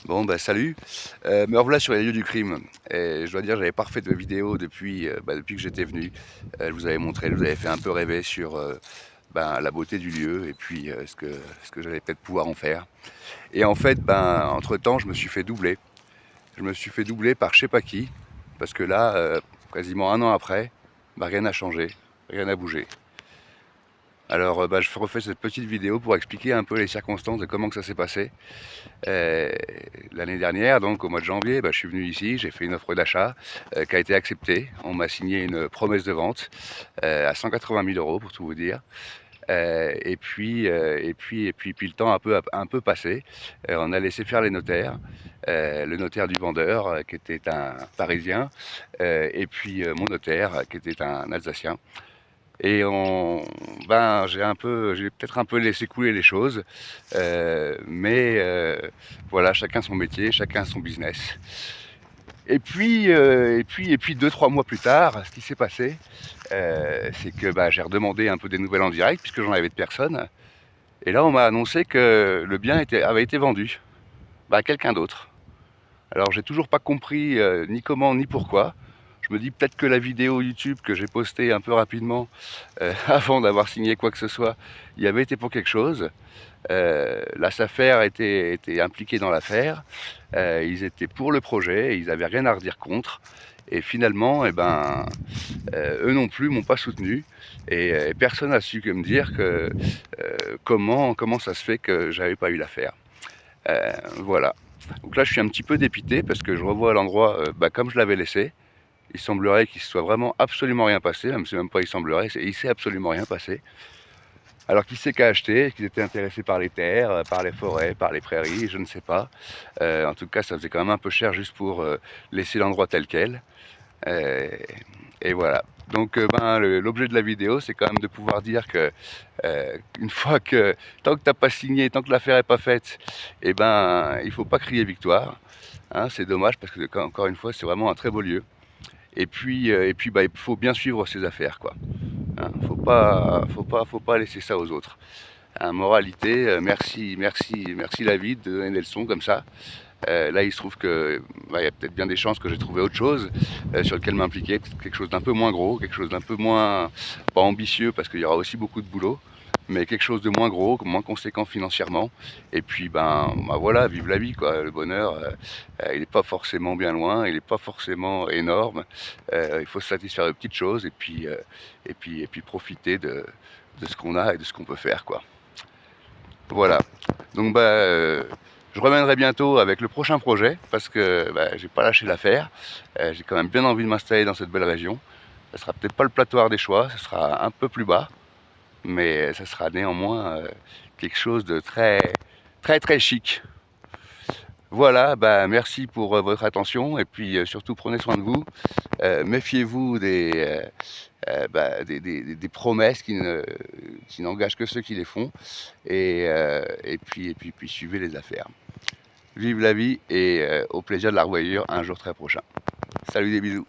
Bon bah salut, me revoilà sur les lieux du crime et je dois dire j'avais pas refait de vidéo depuis que j'étais venu. Je vous avais montré, je vous avais fait un peu rêver sur, la beauté du lieu et puis, ce que j'allais peut-être pouvoir en faire. Et en fait, entre-temps, je me suis fait doubler. Je me suis fait doubler par je sais pas qui, parce que là, quasiment un an après, rien n'a changé, rien n'a bougé. Alors, je refais cette petite vidéo pour expliquer un peu les circonstances de comment que ça s'est passé. Euh, L'année dernière, donc au mois de janvier, je suis venu ici, j'ai fait une offre d'achat qui a été acceptée. On m'a signé une promesse de vente à 180 000 euros pour tout vous dire. Puis le temps a un peu passé. On a laissé faire les notaires. Le notaire du vendeur qui était un Parisien mon notaire qui était un Alsacien. Et j'ai peut-être un peu laissé couler les choses, voilà, chacun son métier, chacun son business. Deux, trois mois plus tard, ce qui s'est passé, c'est que j'ai redemandé un peu des nouvelles en direct, puisque j'en avais de personne. Et là, on m'a annoncé que avait été vendu à quelqu'un d'autre. Alors, j'ai toujours pas compris ni comment ni pourquoi. Je me dis peut-être que la vidéo YouTube que j'ai postée un peu rapidement, avant d'avoir signé quoi que ce soit, il y avait été pour quelque chose. La SAFER était impliquée dans l'affaire. Ils étaient pour le projet, ils n'avaient rien à redire contre. Et finalement, eux non plus m'ont pas soutenu. Et personne n'a su que me dire comment ça se fait que j'avais pas eu l'affaire. Voilà. Donc là, je suis un petit peu dépité parce que je revois l'endroit comme je l'avais laissé. Il semblerait qu'il ne se soit vraiment absolument rien passé, même c'est même pas il semblerait, il s'est absolument rien passé. Alors qui sait qu'à acheter, qu'ils étaient intéressés par les terres, par les forêts, par les prairies, je ne sais pas. En tout cas, ça faisait quand même un peu cher juste pour laisser l'endroit tel quel. Euh, et voilà. Donc l'objet de la vidéo, c'est quand même de pouvoir dire que une fois que tant que t'as pas signé, tant que l'affaire est pas faite, il faut pas crier victoire. Hein, c'est dommage parce que encore une fois, c'est vraiment un très beau lieu. Il faut bien suivre ses affaires, quoi. Hein, faut pas laisser ça aux autres. Hein, moralité, merci la vie de donner des leçons comme ça. Là, il se trouve que il y a peut-être bien des chances que j'ai trouvé autre chose sur lequel m'impliquer, quelque chose d'un peu moins gros, quelque chose d'un peu moins pas ambitieux parce qu'il y aura aussi beaucoup de boulot, mais quelque chose de moins gros, moins conséquent financièrement. Et puis voilà, vive la vie quoi. Le bonheur, il n'est pas forcément bien loin, il n'est pas forcément énorme. Il faut se satisfaire de petites choses et puis profiter de ce qu'on a et de ce qu'on peut faire quoi. Voilà. Donc je reviendrai bientôt avec le prochain projet parce que j'ai pas lâché l'affaire. J'ai quand même bien envie de m'installer dans cette belle région. Ça sera peut-être pas le plateau ardéchois, ça sera un peu plus bas, mais ça sera néanmoins quelque chose de très chic. Voilà, merci pour votre attention et puis surtout prenez soin de vous. Méfiez-vous des promesses qui n'engagent que ceux qui les font puis suivez les affaires. Vive la vie et au plaisir de la revoyure un jour très prochain. Salut des bisous.